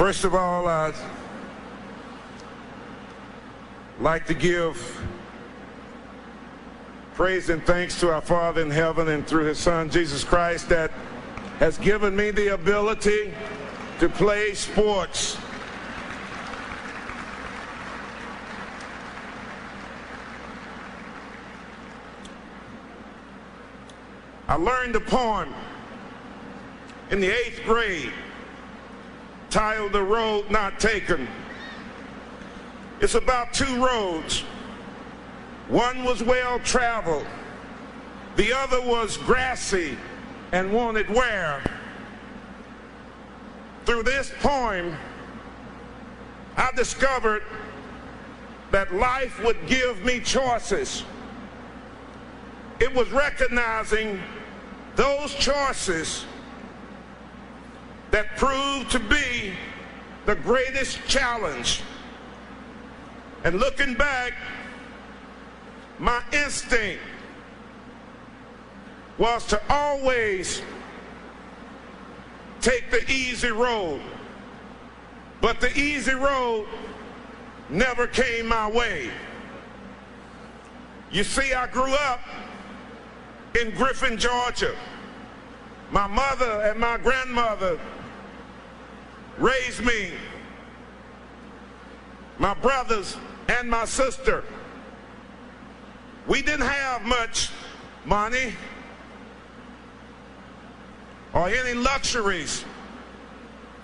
First of all, I'd like to give praise and thanks to our Father in heaven and through his Son, Jesus Christ, that has given me the ability to play sports. I learned a poem in the 8th grade titled "The Road Not Taken." It's about two roads. One was well traveled, the other was grassy and wanted wear. Through this poem, I discovered that life would give me choices. It was recognizing those choices that proved to be the greatest challenge. And looking back, my instinct was to always take the easy road. But the easy road never came my way. You see, I grew up in Griffin, Georgia. My mother and my grandmother raised me, my brothers and my sister. We didn't have much money or any luxuries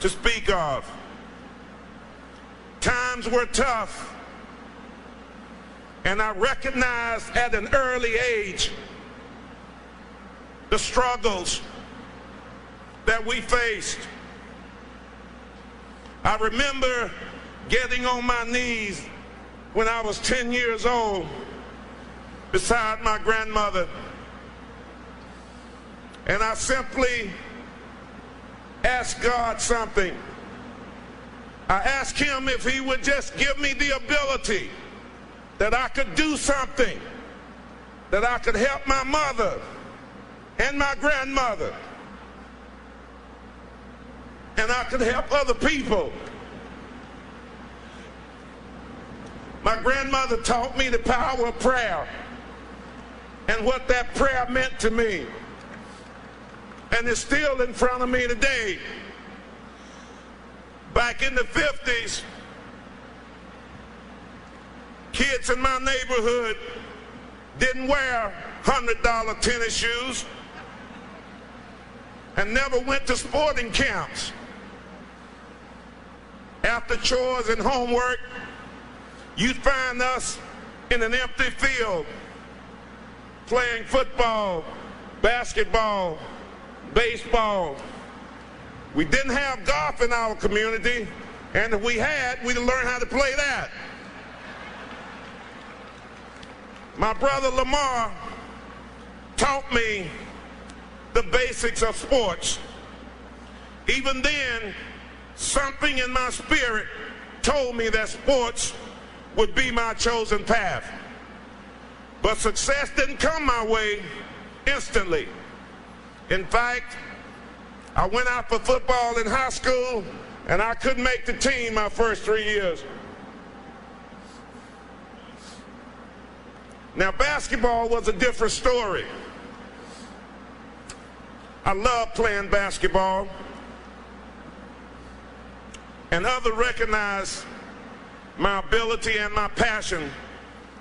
to speak of. Times were tough, and I recognized at an early age the struggles that we faced. I remember getting on my knees when I was 10 years old beside my grandmother, and I simply asked God something. I asked him if he would just give me the ability that I could do something, that I could help my mother and my grandmother, and I could help other people. My grandmother taught me the power of prayer and what that prayer meant to me. And it's still in front of me today. Back in the 50s, kids in my neighborhood didn't wear $100 tennis shoes and never went to sporting camps. After chores and homework, you'd find us in an empty field playing football, basketball, baseball. We didn't have golf in our community, and if we had, we'd learn how to play that. My brother Lamar taught me the basics of sports. Even then, something in my spirit told me that sports would be my chosen path. But success didn't come my way instantly. In fact, I went out for football in high school, and I couldn't make the team my first 3 years. Now, basketball was a different story. I loved playing basketball, and others recognized my ability and my passion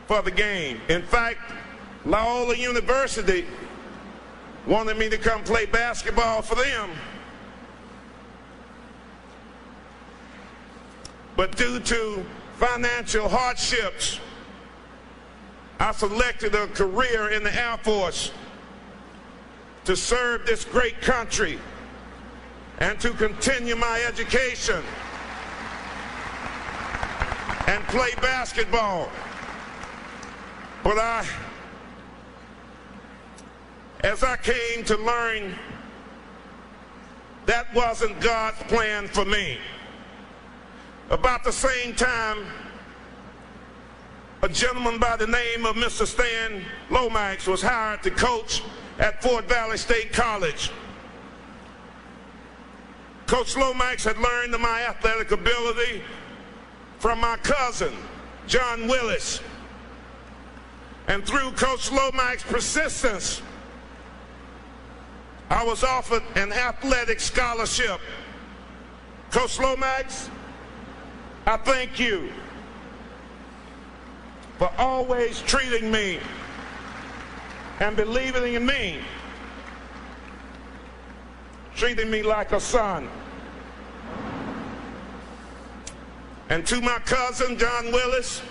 for the game. In fact, Loyola University wanted me to come play basketball for them. But due to financial hardships, I selected a career in the Air Force to serve this great country and to continue my education and play basketball. But as I came to learn, that wasn't God's plan for me. About the same time, a gentleman by the name of Mr. Stan Lomax was hired to coach at Fort Valley State College. Coach Lomax had learned of my athletic ability from my cousin, John Willis. And through Coach Lomax's persistence, I was offered an athletic scholarship. Coach Lomax, I thank you for always treating me and believing in me, treating me like a son. And to my cousin, John Willis,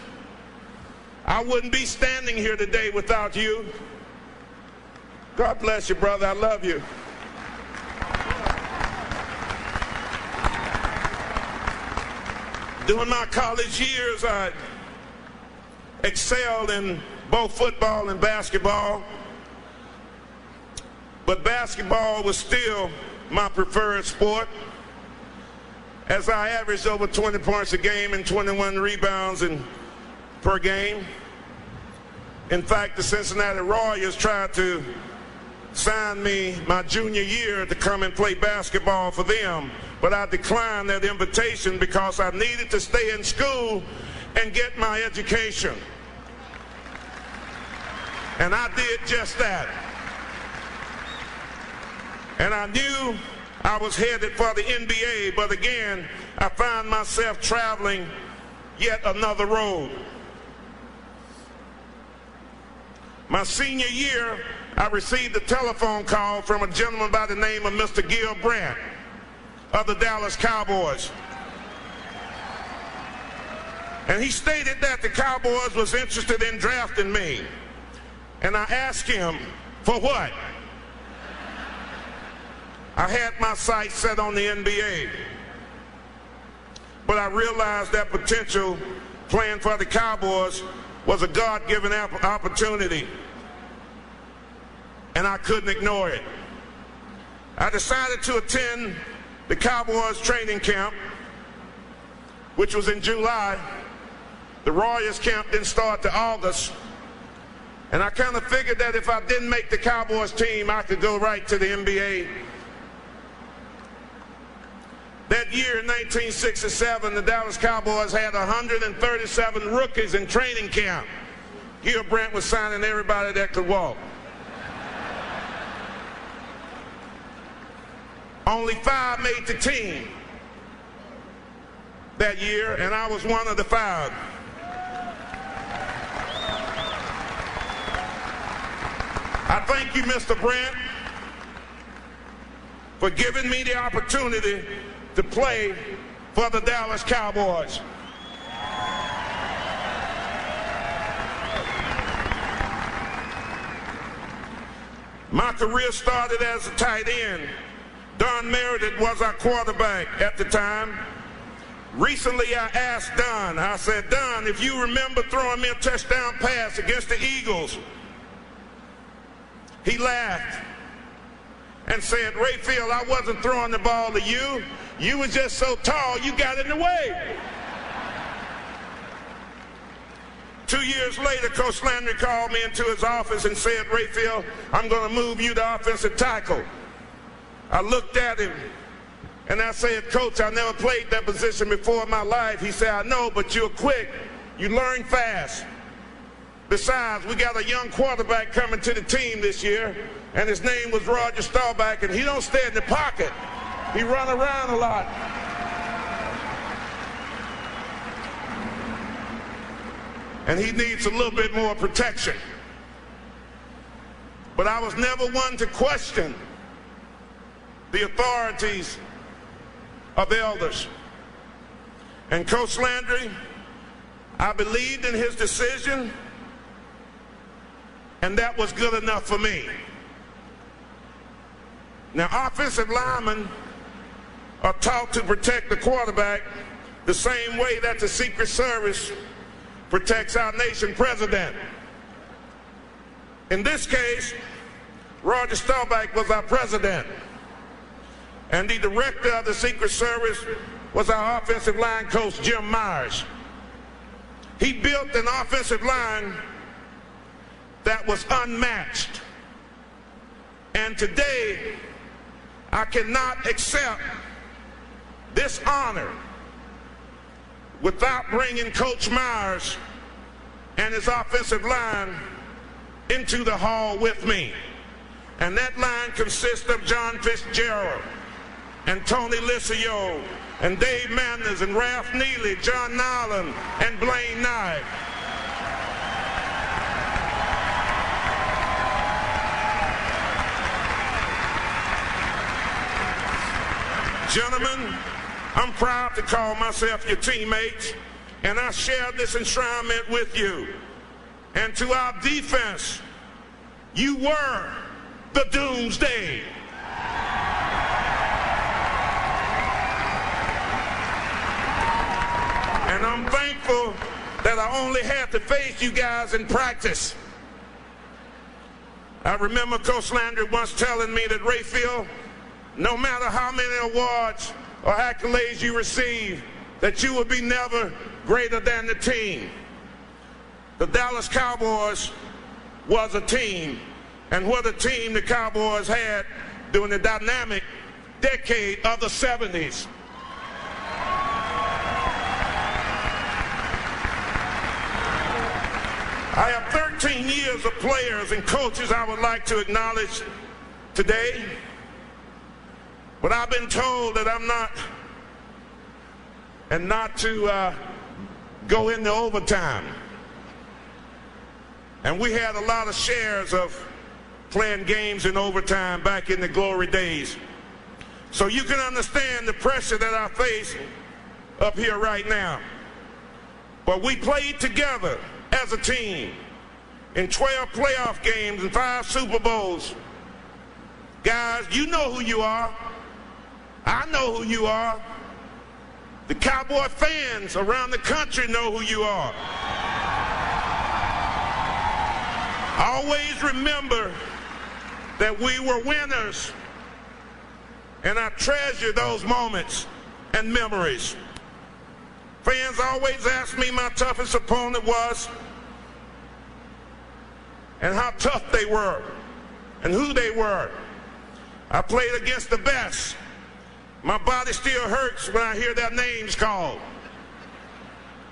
I wouldn't be standing here today without you. God bless you, brother. I love you. During my college years, I excelled in both football and basketball, but basketball was still my preferred sport, as I averaged over 20 points a game and 21 rebounds per game. In fact, the Cincinnati Royals tried to sign me my junior year to come and play basketball for them, but I declined that invitation because I needed to stay in school and get my education. And I did just that. And I knew I was headed for the NBA, but again, I found myself traveling yet another road. My senior year, I received a telephone call from a gentleman by the name of Mr. Gil Brandt of the Dallas Cowboys. And he stated that the Cowboys was interested in drafting me. And I asked him, for what? I had my sights set on the NBA. But I realized that potential playing for the Cowboys was a God-given opportunity, and I couldn't ignore it. I decided to attend the Cowboys training camp, which was in July. The Royals camp didn't start till August, and I kind of figured that if I didn't make the Cowboys team, I could go right to the NBA. That year in 1967, the Dallas Cowboys had 137 rookies in training camp. Gil Brandt was signing everybody that could walk. Only 5 made the team that year, and I was one of the 5. I thank you, Mr. Brandt, for giving me the opportunity to play for the Dallas Cowboys. My career started as a tight end. Don Meredith was our quarterback at the time. Recently, I asked Don, I said, Don, if you remember throwing me a touchdown pass against the Eagles. He laughed and said, Rayfield, I wasn't throwing the ball to you. You were just so tall, you got in the way. 2 years later, Coach Landry called me into his office and said, Rayfield, I'm going to move you to offensive tackle. I looked at him and I said, Coach, I never played that position before in my life. He said, I know, but you're quick. You learn fast. Besides, we got a young quarterback coming to the team this year, and his name was Roger Staubach, and he don't stay in the pocket. He run around a lot. And he needs a little bit more protection. But I was never one to question the authorities of elders. And Coach Landry, I believed in his decision, and that was good enough for me. Now, offensive linemen are taught to protect the quarterback the same way that the Secret Service protects our nation president. In this case, Roger Staubach was our president, and the director of the Secret Service was our offensive line coach, Jim Myers. He built an offensive line that was unmatched. And today, I cannot accept this honor without bringing Coach Myers and his offensive line into the hall with me. And that line consists of John Fitzgerald and Tony Liscio and Dave Manders and Ralph Neely, John Nolan, and Blaine Knight. Gentlemen, I'm proud to call myself your teammates, and I share this enshrinement with you. And to our defense, you were the doomsday. And I'm thankful that I only had to face you guys in practice. I remember Coach Landry once telling me that, Rayfield, no matter how many awards or accolades you receive, that you will be never greater than the team. The Dallas Cowboys was a team, and what a team the Cowboys had during the dynamic decade of the 70s. I have 13 years of players and coaches I would like to acknowledge today, but I've been told that I'm not, and not to go into overtime. And we had a lot of shares of playing games in overtime back in the glory days. So you can understand the pressure that I face up here right now. But we played together as a team in 12 playoff games and 5 Super Bowls. Guys, you know who you are. I know who you are. The Cowboy fans around the country know who you are. Always remember that we were winners, and I treasure those moments and memories. Fans always ask me my toughest opponent was, and how tough they were, and who they were. I played against the best. My body still hurts when I hear their names called.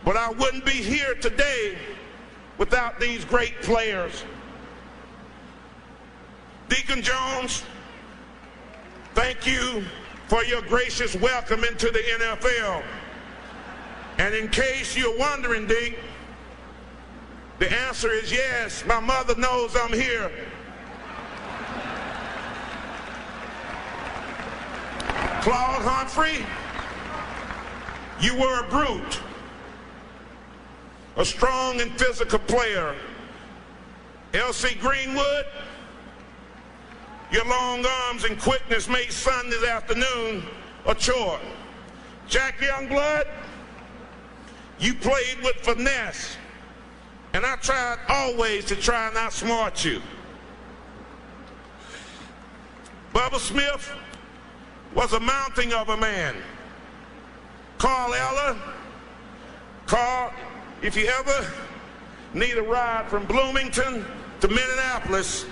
But I wouldn't be here today without these great players. Deacon Jones, thank you for your gracious welcome into the NFL. And in case you're wondering, Deke, the answer is yes. My mother knows I'm here. Claude Humphrey, you were a brute, a strong and physical player. L.C. Greenwood, your long arms and quickness made Sunday afternoon a chore. Jack Youngblood, you played with finesse, and I tried always to try and outsmart you. Bubba Smith was a mountain of a man. Carl Eller, Carl, if you ever need a ride from Bloomington to Minneapolis,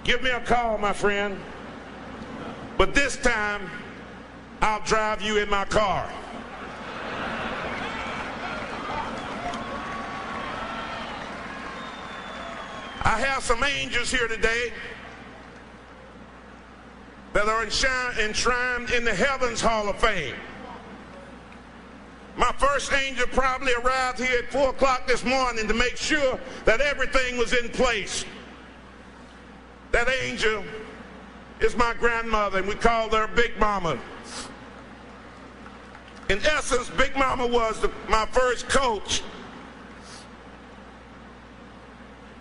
give me a call, my friend. But this time, I'll drive you in my car. I have some angels here today that are enshrined in the Heavens Hall of Fame. My first angel probably arrived here at 4 o'clock this morning to make sure that everything was in place. That angel is my grandmother, and we called her Big Mama. In essence, Big Mama was my first coach.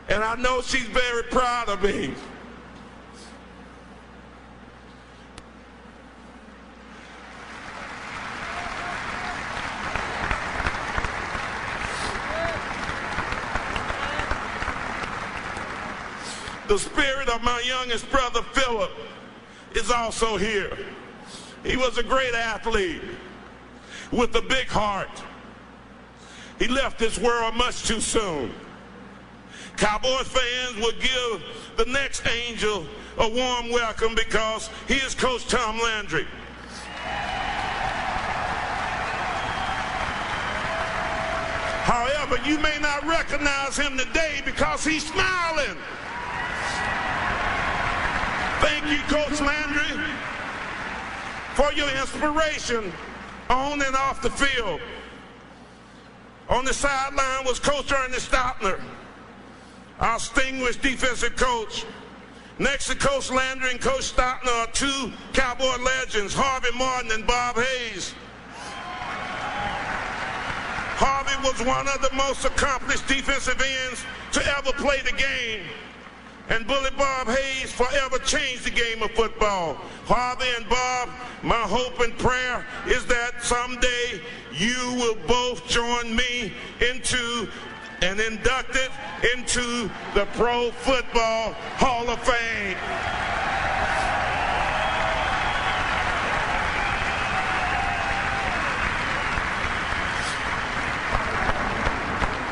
And I know she's very proud of me. The spirit of my youngest brother, Philip, is also here. He was a great athlete with a big heart. He left this world much too soon. Cowboys fans will give the next angel a warm welcome because he is Coach Tom Landry. However, you may not recognize him today because he's smiling. Thank you, Coach Landry, for your inspiration on and off the field. On the sideline was Coach Ernest Stoppner, our distinguished defensive coach. Next to Coach Landry and Coach Stoppner are two Cowboy legends, Harvey Martin and Bob Hayes. Harvey was one of the most accomplished defensive ends to ever play the game. And Bully Bob Hayes forever changed the game of football. Harvey and Bob, my hope and prayer is that someday you will both join me into and inducted into the Pro Football Hall of Fame.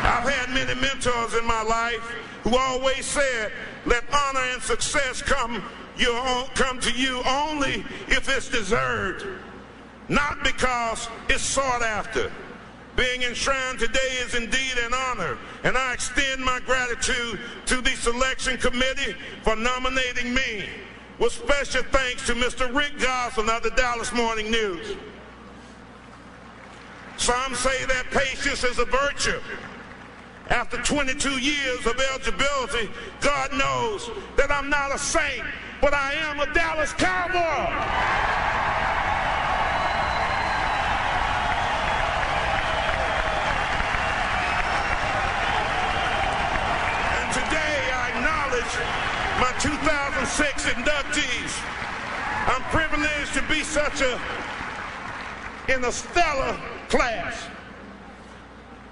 I've had many mentors in my life who always said, let honor and success come to you only if it's deserved, not because it's sought after. Being enshrined today is indeed an honor, and I extend my gratitude to the selection committee for nominating me, with special thanks to Mr. Rick Johnson of the Dallas Morning News. Some say that patience is a virtue. After 22 years of eligibility, God knows that I'm not a saint, but I am a Dallas Cowboy. And today I acknowledge my 2006 inductees. I'm privileged to be in a stellar class.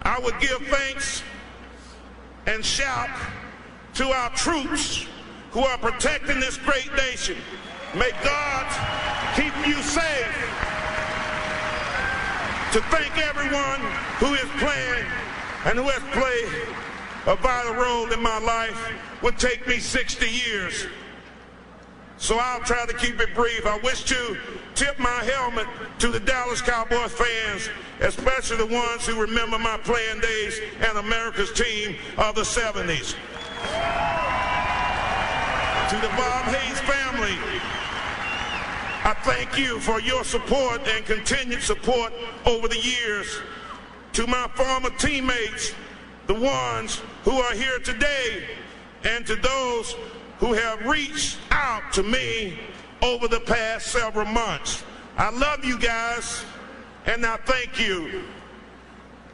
I would give thanks and shout to our troops who are protecting this great nation. May God keep you safe. To thank everyone who is playing and who has played a vital role in my life would take me 60 years. So I'll try to keep it brief. I wish to tip my helmet to the Dallas Cowboys fans, especially the ones who remember my playing days and America's team of the 70s. To the Bob Hayes family, I thank you for your support and continued support over the years. To my former teammates, the ones who are here today, and to those who have reached out to me over the past several months. I love you guys, and I thank you.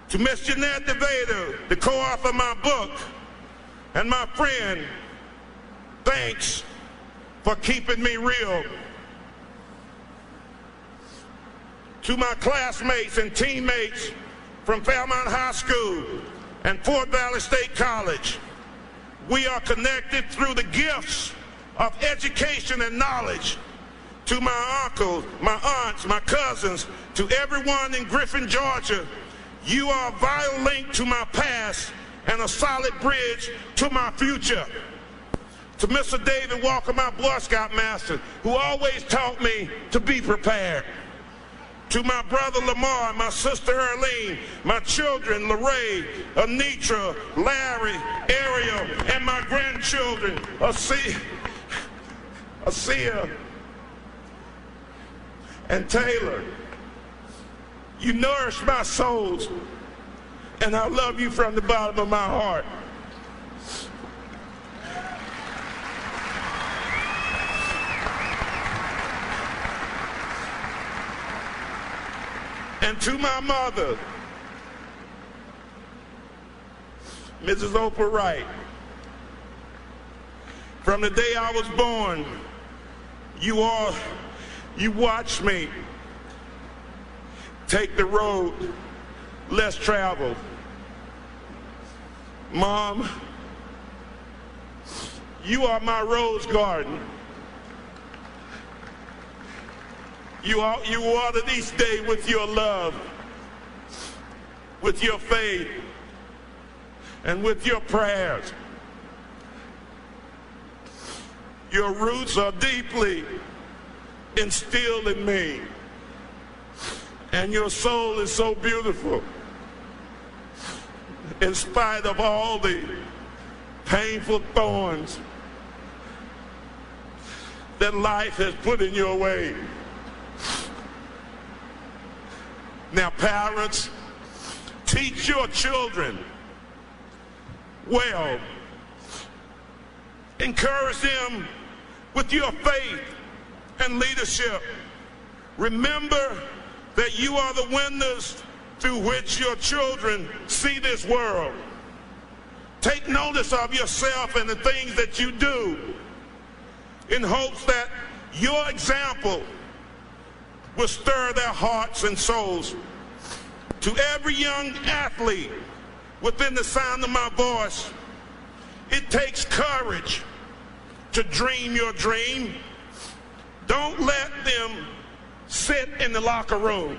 To Miss Jeanette DeVeda, the co-author of my book, and my friend, thanks for keeping me real. To my classmates and teammates from Fairmount High School and Fort Valley State College, we are connected through the gifts of education and knowledge. To my uncles, my aunts, my cousins, to everyone in Griffin, Georgia, you are a vital link to my past and a solid bridge to my future. To Mr. David Walker, my Boy Scout master, who always taught me to be prepared. To my brother Lamar, my sister Erlene, my children Lorraine, Anitra, Larry, Ariel, and my grandchildren, Asia and Taylor. You nourish my souls, and I love you from the bottom of my heart. And to my mother, Mrs. Oprah Wright, from the day I was born, you watched me take the road less traveled. Mom, you are my rose garden. You watered each day with your love, with your faith, and with your prayers. Your roots are deeply instilled in me, and your soul is so beautiful. in spite of all the painful thorns that life has put in your way. Now, parents, teach your children well. Encourage them with your faith and leadership. Remember that you are the windows through which your children see this world. Take notice of yourself and the things that you do in hopes that your example will stir their hearts and souls. To every young athlete within the sound of my voice, it takes courage to dream your dream. Don't let them sit in the locker room.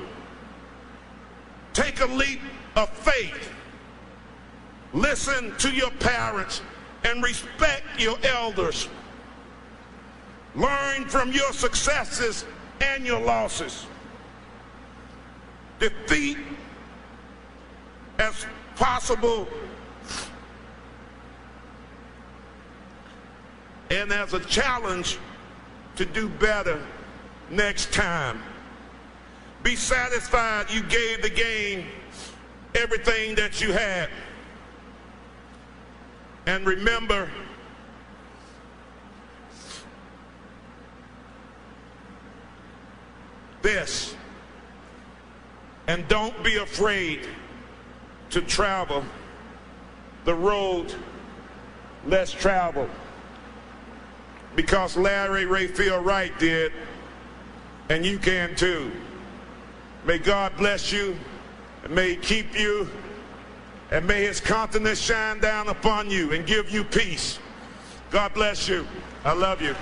Take a leap of faith. Listen to your parents and respect your elders. Learn from your successes and your losses. Defeat as possible and as a challenge to do better next time. Be satisfied you gave the game everything that you had. And remember, this, and don't be afraid to travel the road less traveled, because Larry Rayfield Wright did, and you can too. May God bless you, and may He keep you, and may His countenance shine down upon you and give you peace. God bless you. I love you.